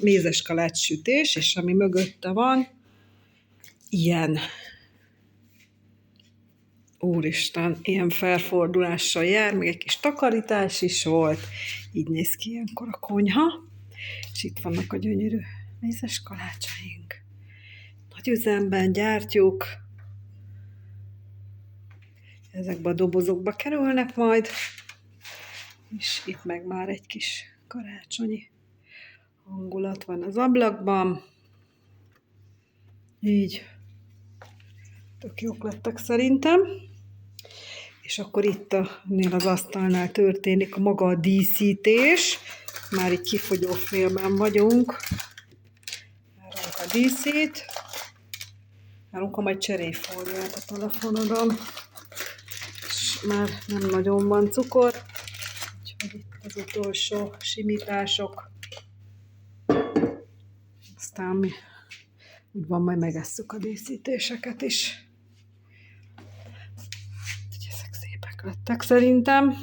mézes kalács sütés, és ami mögötte van, ilyen, úristen, ilyen felfordulással jár, még egy kis takarítás is volt, így néz ki ilyenkor a konyha, és itt vannak a gyönyörű mézes kalácsaink. Nagy üzemben gyártjuk, ezekbe a dobozokba kerülnek majd, és itt meg már egy kis karácsonyi hangulat van az ablakban. Így tök jók lettek szerintem. És akkor itt az asztalnál történik maga a díszítés. Már így kifogyó félben vagyunk. Várunk a díszít. Várunk a majd cseréfóliát a telefonodon. És már nem nagyon van cukor. Úgyhogy itt az utolsó simítások. Aztán mi úgy van, majd megesszük a díszítéseket is. Úgyhogy ezek szépek lettek szerintem.